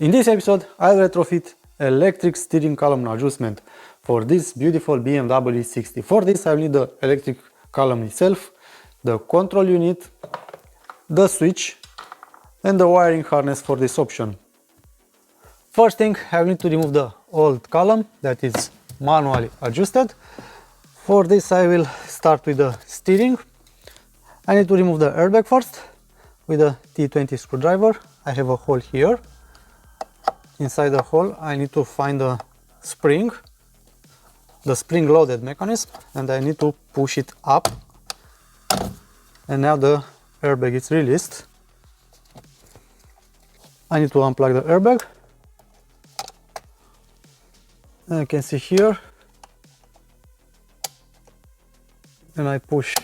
In this episode, I'll retrofit electric steering column adjustment for this beautiful BMW e60. For this, I'll need the electric column itself, the control unit, the switch, and the wiring harness for this option. First thing, I need to remove the old column that is manually adjusted. For this, I will start with the steering. I need to remove the airbag first with a T20 screwdriver. I have a hole here. Inside the hole, I need to find the spring-loaded mechanism, and I need to push it up. And now the airbag is released. I need to unplug the airbag. And you can see here, and I push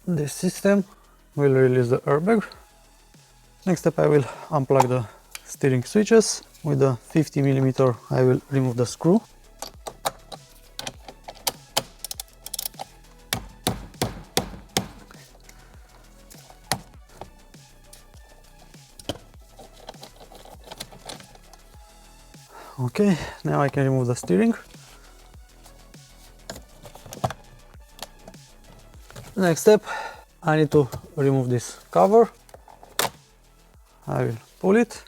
this system, will release the airbag. Next step, I will unplug the steering switches. With a 50mm, I will remove the screw. Okay, now I can remove the steering. Next step, I need to remove this cover. I will pull it.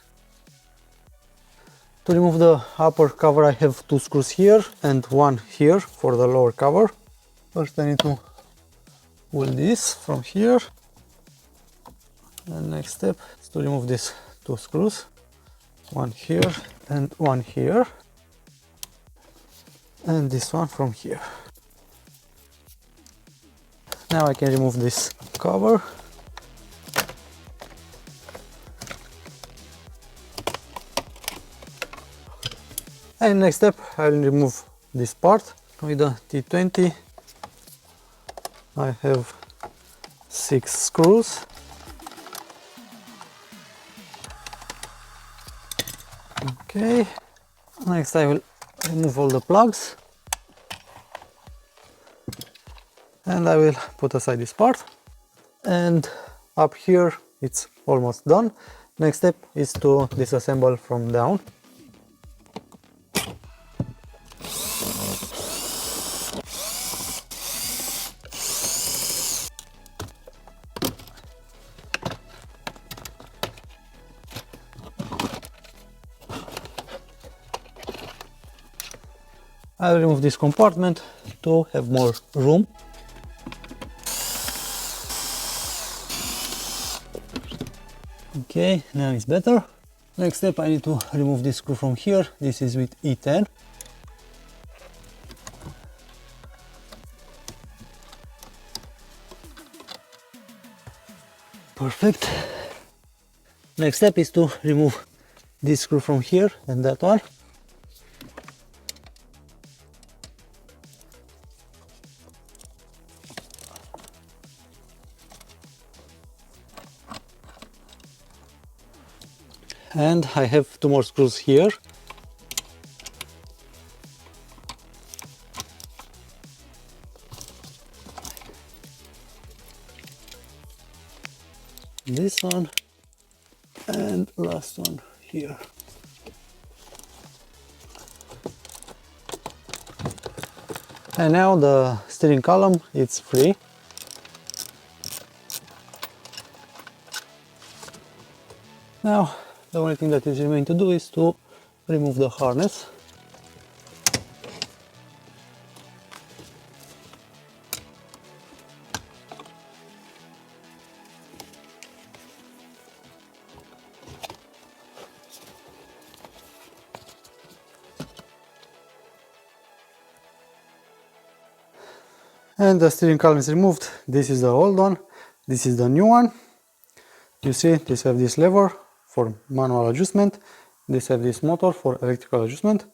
To remove the upper cover, I have two screws here and one here for the lower cover. First, I need to pull this from here. And next step is to remove these two screws. One here and one here. And this one from here. Now I can remove this cover. And next step, I will remove this part with the T20. I have 6 screws. Okay, next I will remove all the plugs. And I will put aside this part. And up here, it's almost done. Next step is to disassemble from down. I will remove this compartment to have more room. Okay, now it's better. Next step, I need to remove this screw from here. This is with E10. Perfect. Next step is to remove this screw from here and that one. And I have 2 more screws here. This one and last one here. And now the steering column is free. Now the only thing that is remaining to do is to remove the harness. And the steering column is removed. This is the old one, this is the new one. You see, this have this lever for manual adjustment. This have this motor for electrical adjustment.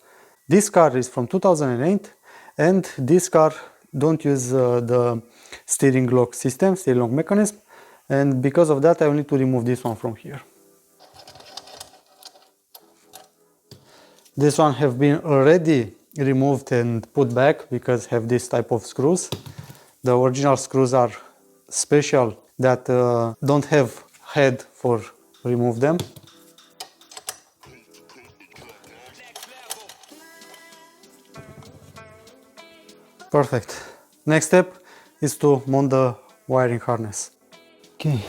This car is from 2008, and this car don't use the steering lock system, steering lock mechanism, and because of that I will need to remove this one from here. This one have been already removed and put back because have this type of screws. The original screws are special that don't have head for remove them. Perfect. Next step is to mount the wiring harness. Okay.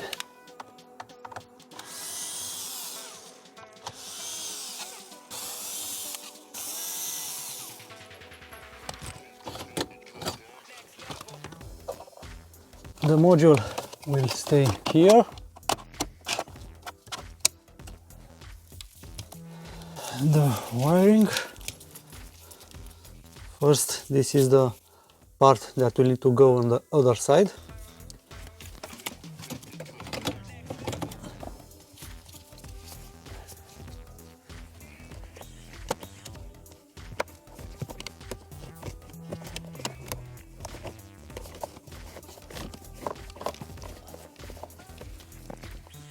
The module will stay here. The wiring. First, this is the part that will need to go on the other side.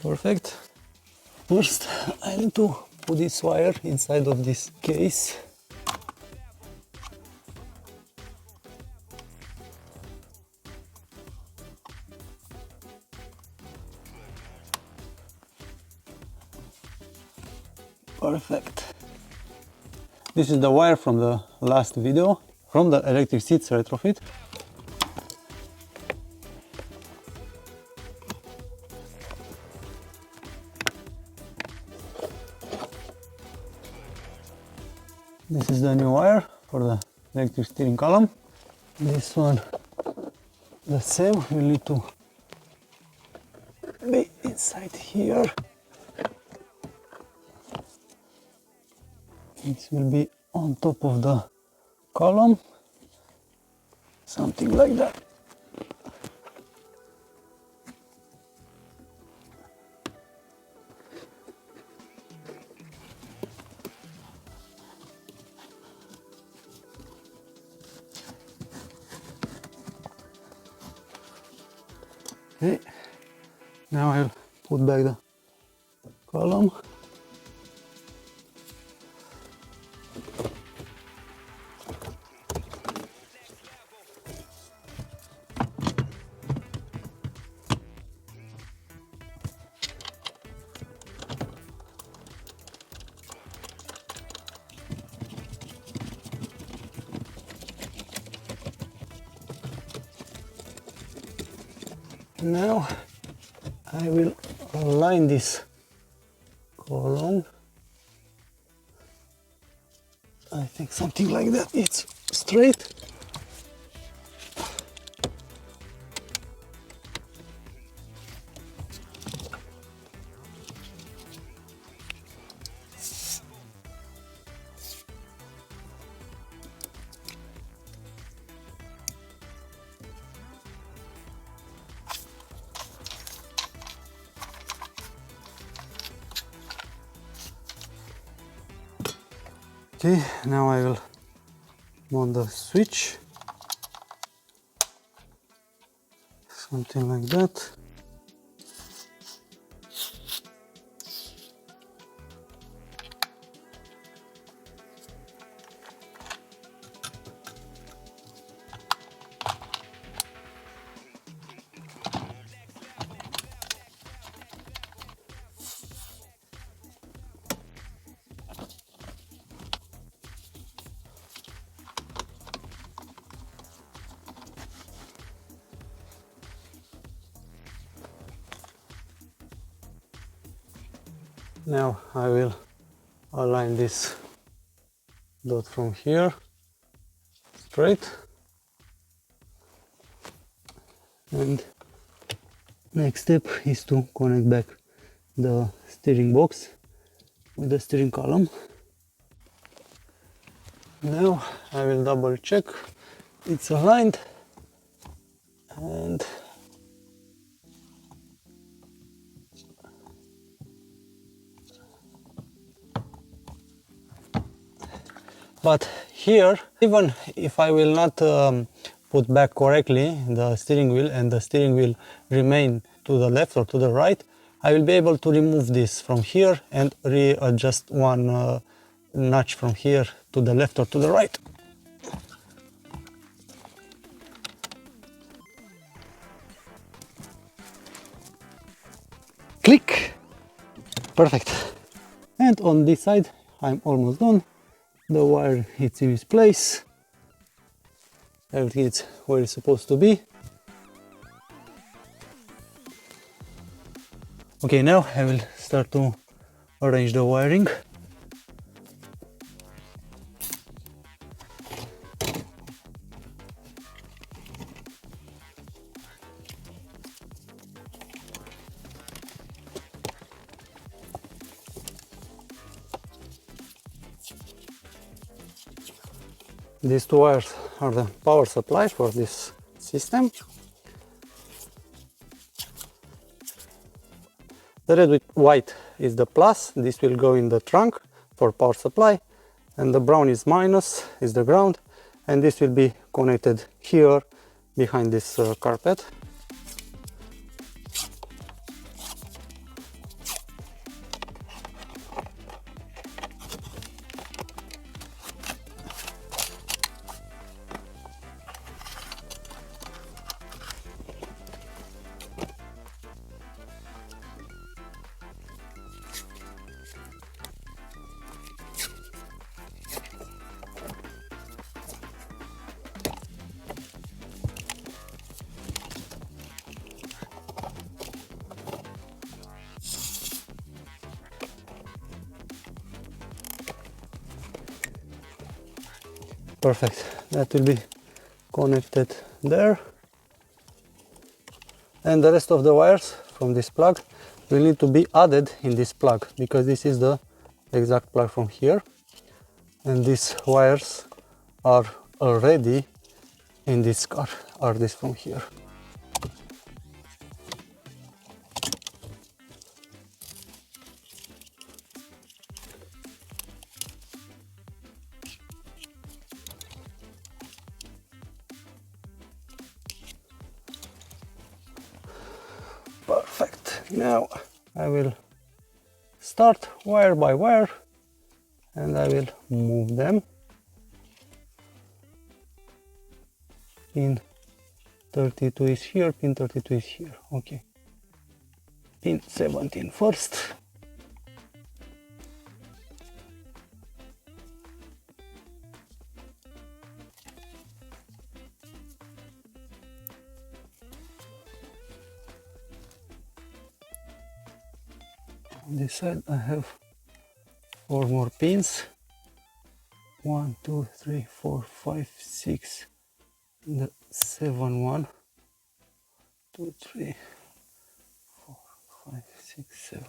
Perfect. First, I need to put this wire inside of this case. Perfect. This is the wire from the last video, from the electric seats retrofit. This is the new wire for the electric steering column. This one, the same, will need to be inside here. This will be on top of the column, something like that. Okay, now I'll put back the column. Now I will align this column. I think something like that. It's straight. Okay, now I will mount the switch, something like that. Now I will align this dot from here straight, and next step is to connect back the steering box with the steering column. Now I will double check it's aligned, and but here, even if I will not put back correctly the steering wheel and the steering wheel remain to the left or to the right, I will be able to remove this from here and readjust one notch from here to the left or to the right. Click! Perfect. And on this side, I'm almost done. The wire is in its place. Everything is where it's supposed to be. Okay, now I will start to arrange the wiring. These two wires are the power supply for this system. The red with white is the plus, this will go in the trunk for power supply, and the brown is minus, is the ground, and this will be connected here behind this carpet. Perfect, that will be connected there. And the rest of the wires from this plug will need to be added in this plug, because this is the exact plug from here. And these wires are already in this car, are this from here. Perfect. Now I will start wire by wire and I will move them. Pin 32 is here, pin 32 is here. Okay. Pin 17 first. On this side I have 4 more pins. 1, 2, 3, 4, 5, 6, the 7 one. 2, 3, 4, 5, 6, 7.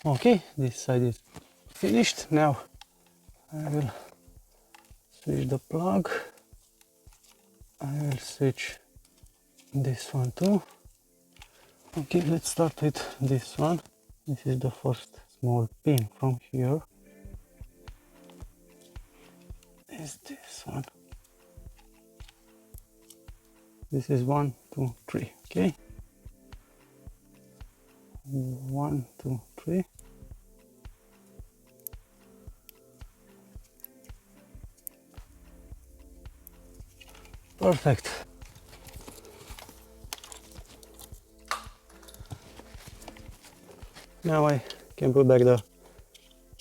Okay, this side is finished. Now I will switch the plug. I will switch this one too. Okay, let's start with this one. This is the first small pin from here. Is this one. This is 1, 2, 3. Okay. 1, 2, 3. Perfect. Now I can put back the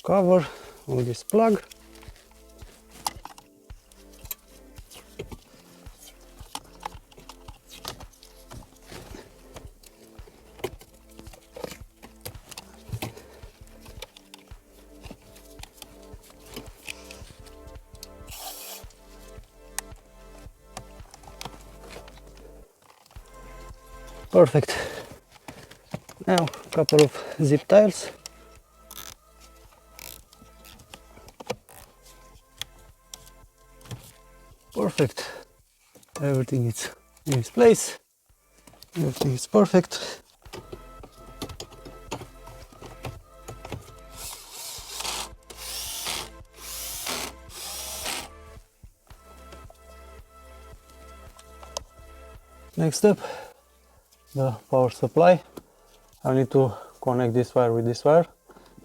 cover on this plug. Perfect. Now a couple of zip ties. Perfect. Everything is in its place. Everything is perfect. Next step, the power supply. I need to connect this wire with this wire.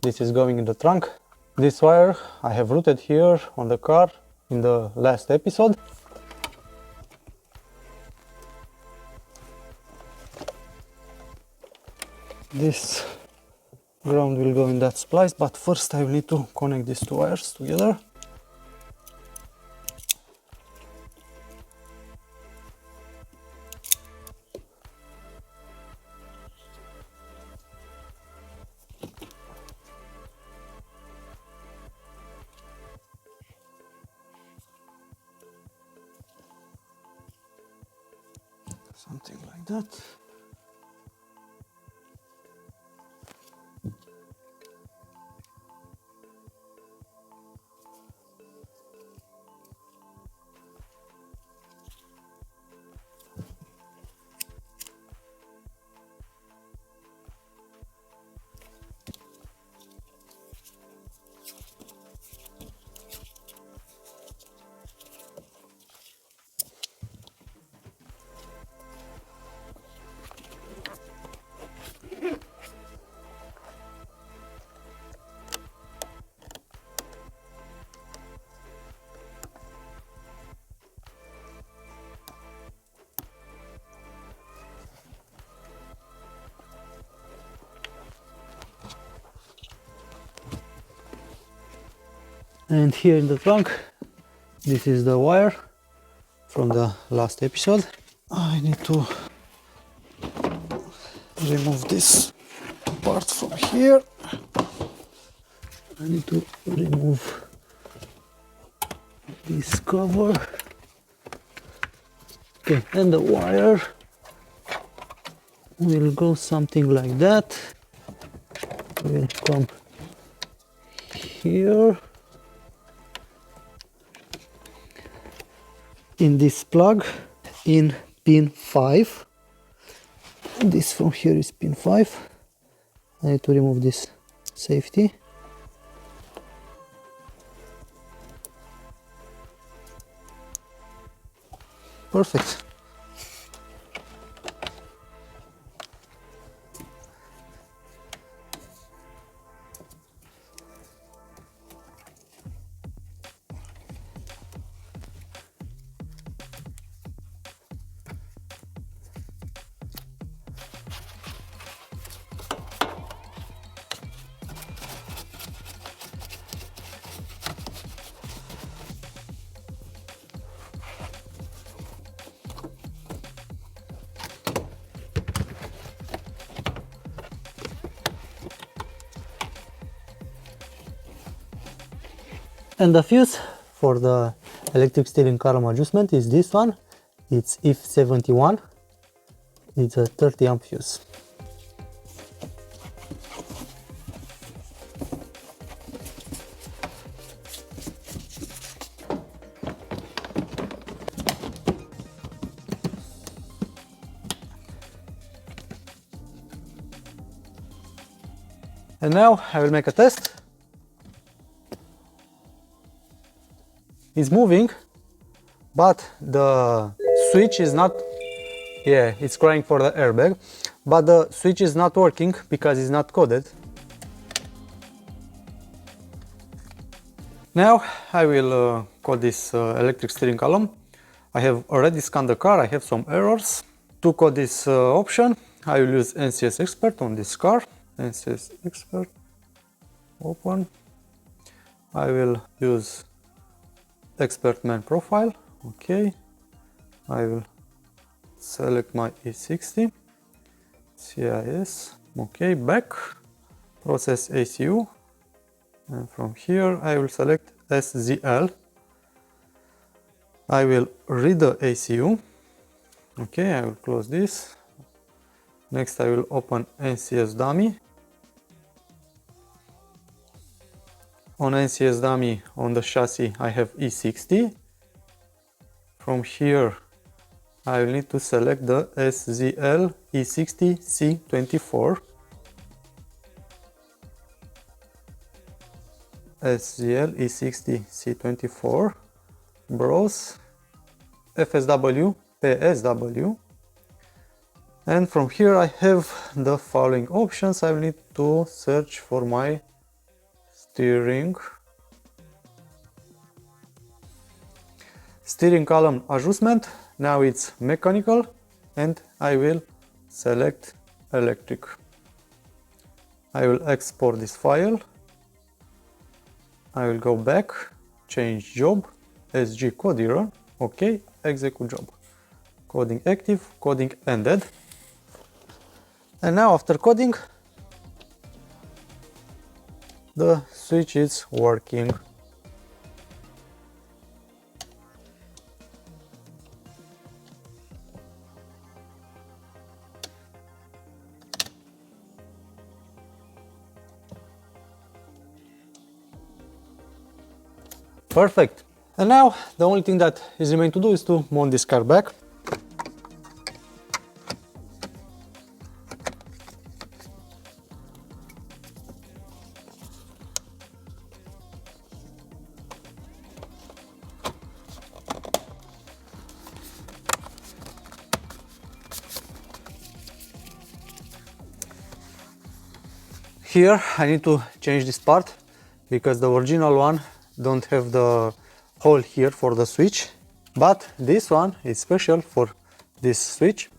This is going in the trunk. This wire I have routed here on the car in the last episode. this ground will go in that splice, but first I will need to connect these two wires together. Something like that. And here in the trunk, this is the wire from the last episode. I need to remove this part from here. I need to remove this cover. Okay, and the wire will go something like that. Will come here in this plug in pin 5. This from here is pin 5. I need to remove this safety. Perfect. And the fuse for the electric steering column adjustment is this one. It's F71. It's a 30 amp fuse. And now I will make a test. It's moving, but the switch is not, it's crying for the airbag, but the switch is not working because it's not coded. Now I will code this electric steering column. I have already scanned the car, I have some errors. To code this option, I will use NCS Expert on this car. NCS Expert, open. I will use Expert Man Profile. Okay, I will select my E60, CIS, okay, back, process ACU, and from here I will select SZL. I will read the ACU. Okay, I will close this. Next I will open NCS Dummy. On NCS Dummy, on the chassis, I have E60. From here, I will need to select the SZL E60 C24. SZL E60 C24. Browse, FSW, PSW. And from here I have the following options. I will need to search for my steering column adjustment. Now it's mechanical and I will select electric. I will export this file. I will go back, change job, SG code error, OK, execute job. Coding active, coding ended. And now after coding, the switch is working. Perfect. And now the only thing that is remaining to do is to mount this car back. Here I need to change this part because the original one don't have the hole here for the switch, but this one is special for this switch.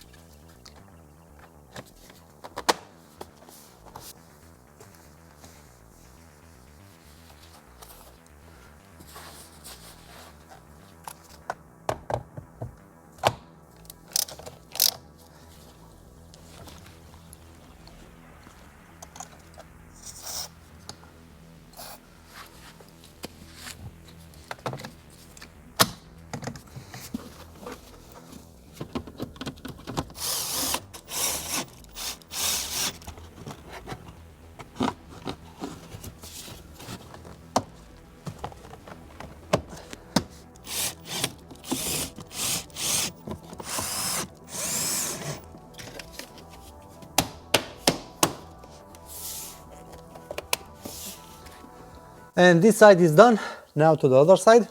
And this side is done. Now to the other side.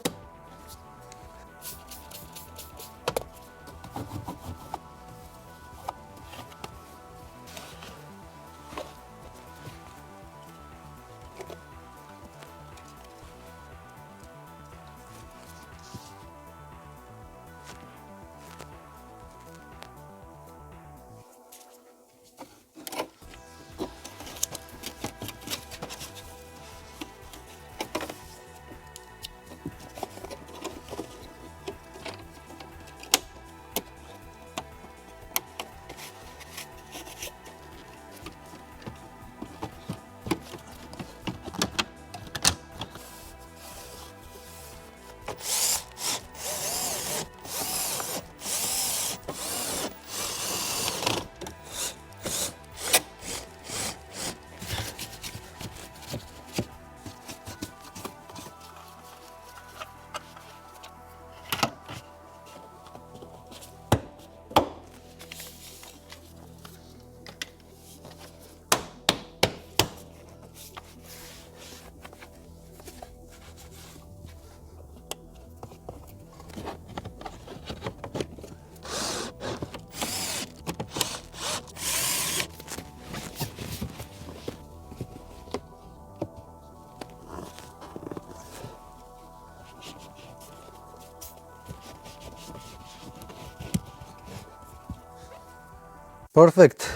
Perfect.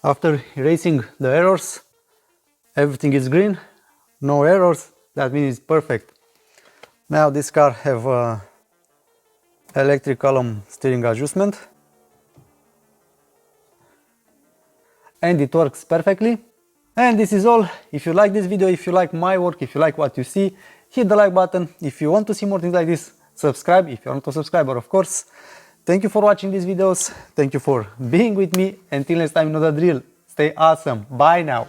After erasing the errors, everything is green, no errors, that means it's perfect. Now this car have electric column steering adjustment and it works perfectly. And this is all. If you like this video, if you like my work, if you like what you see, hit the like button. If you want to see more things like this, subscribe if you're not a subscriber, of course. Thank you for watching these videos. Thank you for being with me. Until next time, you know the drill. Stay awesome. Bye now.